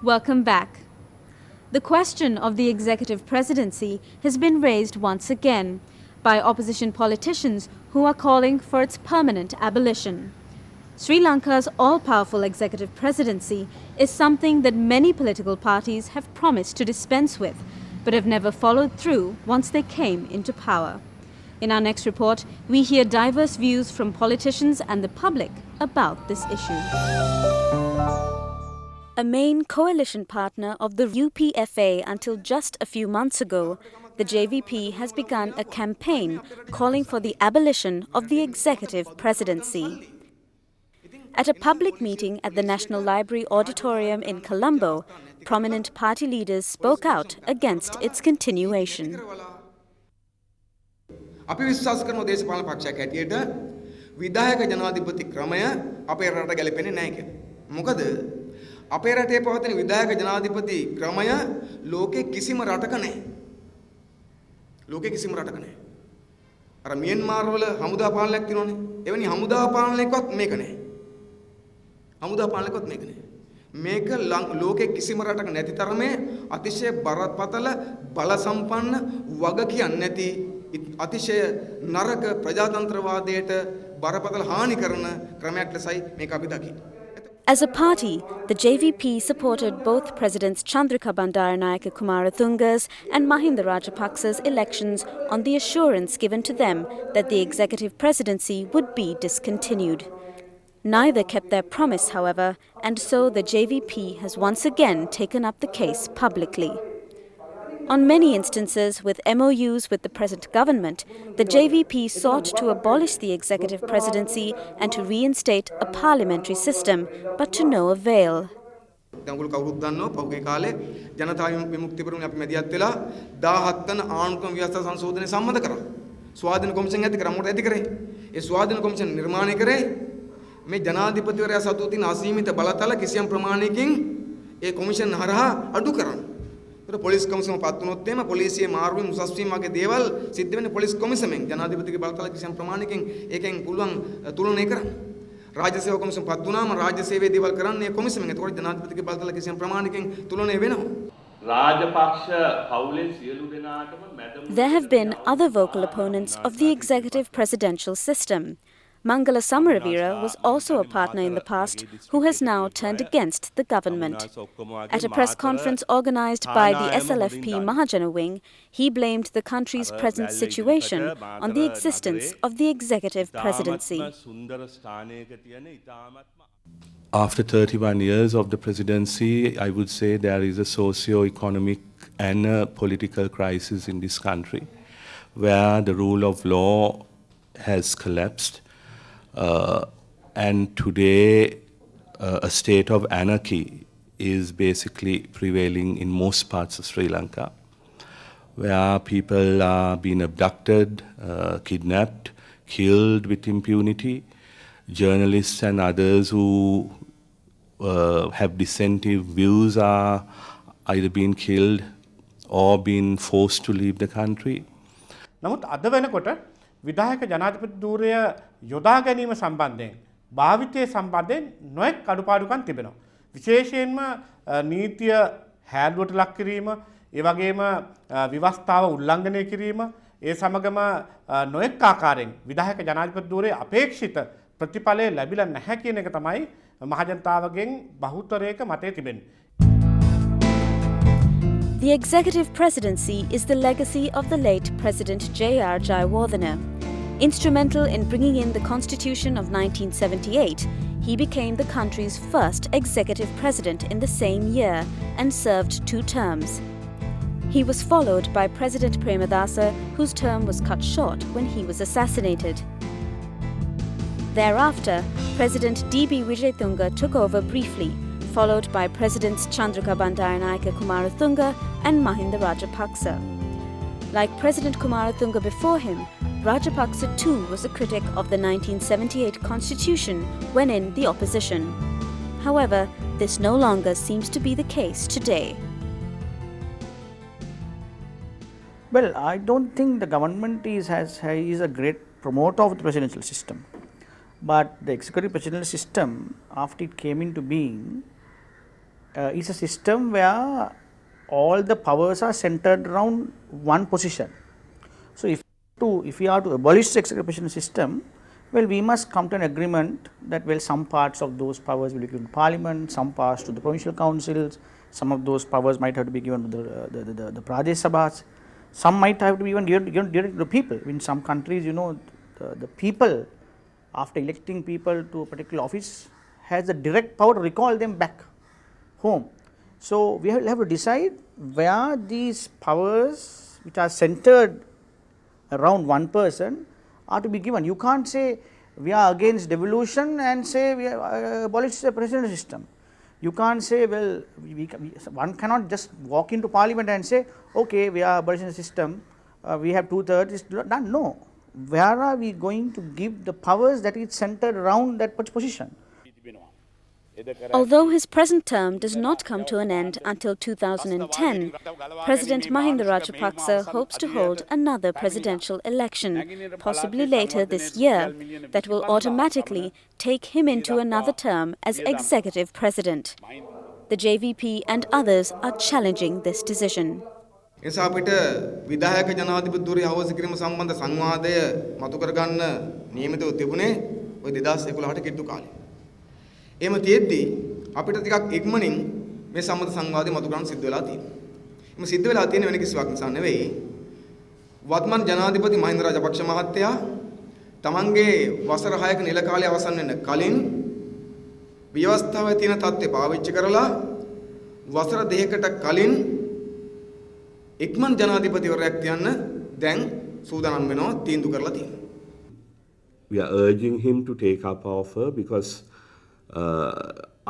Welcome back. The question of the executive presidency has been raised once again by opposition politicians who are calling for its permanent abolition. Sri Lanka's all-powerful executive presidency is something that many political parties have promised to dispense with, but have never followed through once they came into power. In our next report, we hear diverse views from politicians and the public about this issue. A main coalition partner of the UPFA until just a few months ago, the JVP has begun a campaign calling for the abolition of the executive presidency. At a public meeting at the National Library Auditorium in Colombo, prominent party leaders spoke out against its continuation. අපි විශ්වාස කරන දේශපාලන පක්ෂයක් හැටියට විධායක ජනාධිපති ක්‍රමය අපේ රටට ගැලපෙන්නේ නැහැ කියලා. මොකද අපේ රටේ පවතින විධායක ජනාධිපති ක්‍රමය ලෝකේ කිසිම රටක නැහැ. ලෝකේ කිසිම රටක නැහැ. අර මියන්මාර් වල හමුදා පාලනයක් තියෙනවනේ. එවැනි හමුදා පාලනයකවත් මේක නැහැ. හමුදා පාලනයකවත් මේක නැහැ. මේක ලෝකේ කිසිම රටක නැති තරමේ අතිශය බරපතල බල සම්පන්න වග කියන්නේ නැති අතිශය නරක ප්‍රජාතන්ත්‍රවාදයට බරපතල හානි කරන ක්‍රමයක් ලෙසයි මේක අපි දකින්නේ. As a party, the JVP supported both Presidents Chandrika Bandaranaike Kumarathunga's and Mahinda Rajapaksa's elections on the assurance given to them that the executive presidency would be discontinued. Neither kept their promise, however, and so the JVP has once again taken up the case publicly. On many instances, with MOUs with the present government, the JVP sought to abolish the executive presidency and to reinstate a parliamentary system, but to no avail. දැන් කවුරුත් දන්නවා පහුගිය කාලේ ජනතා විමුක්ති පෙරමුණ අපි මැදිහත් වෙලා 17 වන ආණ්ඩුක්‍රම ව්‍යවස්ථා සංශෝධනය සම්මත කරා. ස්වාධීන කොමිෂන් ඇති කරා. මොකටද ඇති කරේ? ඒ ස්වාධීන කොමිෂන් නිර්මාණය කරේ මේ ජනාධිපතිවරයා සතු තියෙන අසීමිත බලතල කිසියම් ප්‍රමාණයකින් ඒ කොමිෂන් හරහා අඩු කරන්න. ඒක පොලිස් කොමිසම පත් වුණොත් එහෙම පොලිසියේ මාරුවීම් උසස් වීම වගේ දේවල් සිද්ධ වෙන්නේ පොලිස් කොමිසමෙන් ජනාධිපතිගේ බලතල කිසියම් ප්‍රමාණයකින් ඒකෙන් පුළුවන් තුලනය කරන්න. රාජ්‍ය සේවා කොමිසම පත් වුණාම රාජ්‍ය සේවයේ දේවල් කරන්නේ කොමිසමෙන්. ඒකෝට ජනාධිපතිගේ බලතල කිසියම් ප්‍රමාණයකින් තුලනය වෙනවා. There have been other vocal opponents of the executive presidential system. Mangala Samaravira was also a partner in the past who has now turned against the government. At a press conference organised by the SLFP Mahajana wing, he blamed the country's present situation on the existence of the executive presidency. After 31 years of the presidency, I would say there is a socio-economic and a political crisis in this country where the rule of law has collapsed. And today, a state of anarchy is basically prevailing in most parts of Sri Lanka, where people are being abducted, kidnapped, killed with impunity. Journalists and others who have dissenting views are either being killed or being forced to leave the country. නමුත් අද වෙනකොට විධායක ජනාධිපති ධූරය යොදා ගැනීම සම්බන්ධයෙන් භාවිතය සම්බන්ධයෙන් නොයෙක් අඩුපාඩුකම් තිබෙනවා. විශේෂයෙන්ම නීතිය හැල්ලුවට ලක් කිරීම, ඒ වගේම විවස්ථාව උල්ලංඝනය කිරීම, ඒ සමගම නොයෙක් ආකාරයෙන් විධායක ජනාධිපති ධූරයේ අපේක්ෂිත ප්‍රතිඵලය ලැබිලා නැහැ කියන එක තමයි මහජනතාවගෙන් බහුතරයක මතය තිබෙන්නේ. The executive presidency is the legacy of the late President J.R. Jayawardena. Instrumental in bringing in the Constitution of 1978, he became the country's first executive president in the same year and served 2 terms. He was followed by President Premadasa, whose term was cut short when he was assassinated. Thereafter, President D.B. Wijetunga took over briefly, followed by Presidents Chandrika Bandaranaike Kumarathunga and Mahinda Rajapaksa. Like President Kumarathunga before him, Rajapaksa too was a critic of the 1978 constitution when in the opposition. However, this no longer seems to be the case today. Well, I don't think the government is a great promoter of the presidential system. But the executive presidential system, after it came into being, is a system where all the powers are centered around one position. So, if we are to abolish the executive presidential system, well, we must come to an agreement that, well, some parts of those powers will be given to Parliament, some parts to the provincial councils, some of those powers might have to be given to the Pradesh Sabhas, some might have to be even given to the people. In some countries, you know, the people, after electing people to a particular office, has the direct power to recall them back home. So, we will have to decide where these powers which are centered around one person are to be given. You can't say we are against devolution and say we abolish the presidential system. You can't say, well, one cannot just walk into Parliament and say, okay, we are abolishing the system, we have 2/3, it's done. No. Where are we going to give the powers that is centered around that position? Although his present term does not come to an end until 2010, President Mahinda Rajapaksa hopes to hold another presidential election, possibly later this year, that will automatically take him into another term as executive president. The JVP and others are challenging this decision. එනිසා අපිට විධායක ජනාධිපතිවරයා අවශ්‍ය කිරීම සම්බන්ධ සංවාදය මතු කරගන්න නියමිතව තිබුණේ ඔය 2011ට කිට්ටු කාලේ. එහෙම තියෙද්දි අපිට ටිකක් ඉක්මනින් මේ සම්බන්ධ සංවාදය මතු කරන්න සිද්ධ වෙලා තියෙනවා. එහම සිද්ධ වෙලා තියෙන වෙන කිසිවක් නිසා නෙවෙයි. වර්තමාන ජනාධිපති මහින්ද රාජපක්ෂ මහත්තයා තමන්ගේ වසර 6ක නිල කාලය අවසන් වෙන කලින් ව්‍යවස්ථාවේ තියෙන තත්ත්වය පාවිච්චි කරලා වසර 2කට කලින් ඉක්මන් ජනාධිපතිවරයෙක් තියන්න දැන් සූදානම් වෙනවා තීන්දුව කරලා තියෙනවා. We are urging him to take up our offer because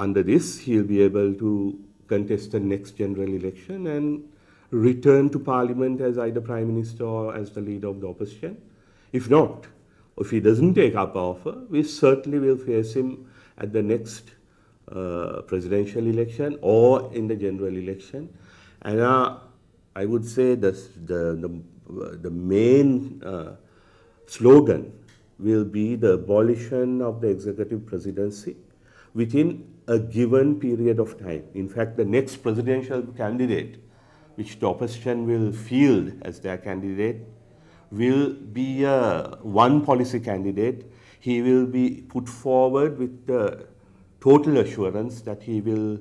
under this he'll be able to contest the next general election and return to Parliament as either Prime Minister or as the leader of the opposition. If not, if he doesn't take up our offer, we certainly will face him at the next presidential election or in the general election. And I would say the main slogan will be the abolition of the executive presidency within a given period of time. In fact, the next presidential candidate, which the opposition will field as their candidate, will be a one policy candidate. He will be put forward with the total assurance that he will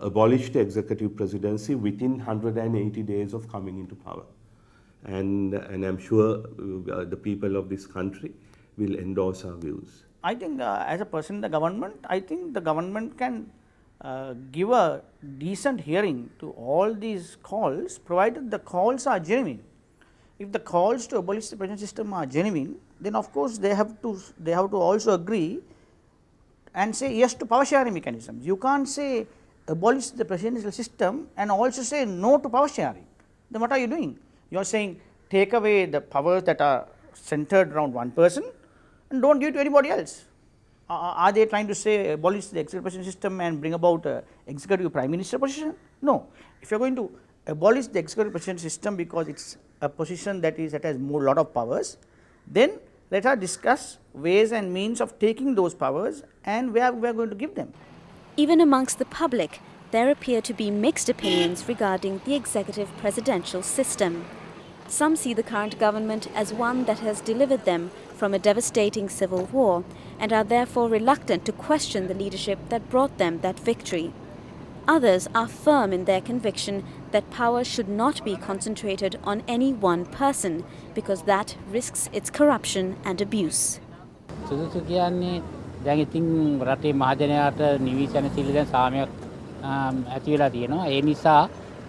abolish the executive presidency within 180 days of coming into power. And I'm sure the people of this country will endorse our views. I think as a person in the government, I think the government can give a decent hearing to all these calls, provided the calls are genuine. If the calls to abolish the presidential system are genuine, then of course they have to also agree and say yes to power sharing mechanisms. You can't say abolish the presidential system and also say no to power sharing. Then what are you doing? You are saying take away the powers that are centered around one person and don't give it to anybody else. Are they trying to say abolish the executive presidential system and bring about executive prime minister position? No. If you are going to abolish the executive presidential system because it's a position that has more lot of powers, then let us discuss ways and means of taking those powers and where we are going to give them. Even amongst the public, there appear to be mixed opinions regarding the executive presidential system. Some see the current government as one that has delivered them from a devastating civil war and are therefore reluctant to question the leadership that brought them that victory. Others are firm in their conviction that power should not be concentrated on any one person because that risks its corruption and abuse. දැන් ඉතින් රටේ මහජනයාට නිවිසන සිල් දැන් සාමයක් ඇති වෙලා තියෙනවා. ඒ නිසා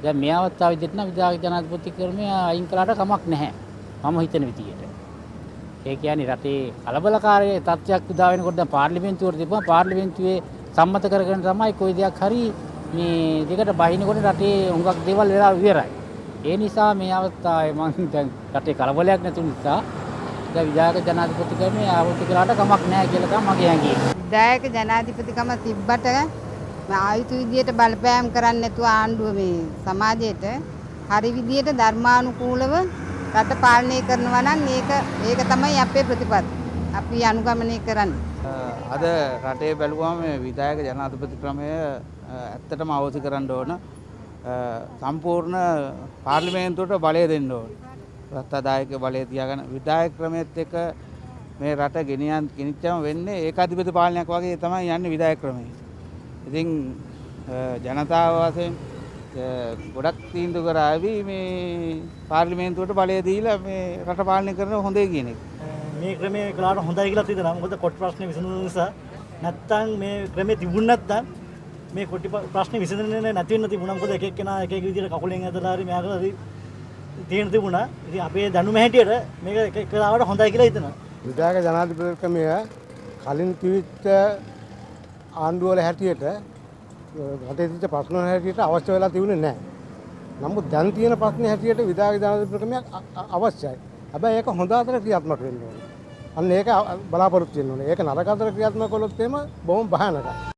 දැන් මේ අවස්ථාව විදිහට නම් විධායක ජනාධිපති ක්‍රමය අයින් කළාට කමක් නැහැ. මම හිතන විදිහට. ඒ කියන්නේ රටේ කලබලකාරී තත්ත්වයක් උදා වෙනකොට දැන් පාර්ලිමේන්තුවට දෙපුවා පාර්ලිමේන්තුවේ සම්මත කරගෙන තමයි කොයි දෙයක් හරි මේ දෙකට බහිනකොට රටේ හුඟක් දේවල් වෙලා ඉවරයි. ඒ නිසා මේ අවස්ථාවේ මම දැන් රටේ කලබලයක් නැති නිසා විධායක ජනාධිපතිකම ආවෘත්ති කරාට කමක් නැහැ කියලා තමයි මගේ හැඟීම. විධායක ජනාධිපතිකම තිබ්බට ආයුතු විදියට බලපෑම් කරන්නේ නැතුව ආණ්ඩුව මේ සමාජයට හරි විදියට ධර්මානුකූලව රට පාලනය කරනවා නම් ඒක තමයි අපේ ප්‍රතිපත්ති. අපි අනුගමනය කරන්නේ. අද රටේ බැලුවම විධායක ජනාධිපති ක්‍රමය ඇත්තටම අවසි කරන්න ඕන. සම්පූර්ණ පාර්ලිමේන්තුවට බලය දෙන්න ඕන. ප්‍රස්තාදායක බලය තියාගෙන විධායක ක්‍රමයේත් එක්ක මේ රට ගෙනිච්චම වෙන්නේ ඒකාධිපති පාලනයක් වගේ තමයි යන්නේ විධායක ක්‍රමය. ඉතින් ජනතාව වශයෙන් ගොඩක් තීන්දුව කරાવી මේ පාර්ලිමේන්තුවට බලය දීලා මේ රට පාලනය කරන හොඳයි කියන එක. මේ ක්‍රමය කලාට හොඳයි කියලා හිතනවා. මොකද කොටි ප්‍රශ්නේ විසඳුන නිසා නැත්තම් මේ ක්‍රමය තිබුණ නැත්තම් මේ කොටි ප්‍රශ්නේ විසඳන්නේ නැති වෙන්න තිබුණා. මොකද එක එක්කෙනා එක එක විදිහට කකුලෙන් ඇදලා හරි මෙයාගලා හරි තියෙන තිබුණා. ඉතින් අපේ දැනුම හැටියට මේක එක කලාවට හොඳයි කියලා හිතනවා. විධායක ජනාධිපති ක්‍රමය කලින් කිවිච්ච ආණ්ඩුවල හැටියට රටේ තිබ්බ ප්‍රශ්න හැටියට අවශ්‍ය වෙලා තිබුණේ නැහැ. නමුත් දැන් තියෙන ප්‍රශ්නේ හැටියට විධායක ජනාධිපති ක්‍රමයක් අවශ්‍යයි. හැබැයි ඒක හොඳ අතර ක්‍රියාත්මක වෙන්න ඕනේ. අන්න ඒක බලාපොරොත්තු වෙන්න ඕනේ. ඒක නරක අතර ක්‍රියාත්මක කළොත් එimhe බොහොම භයානකයි.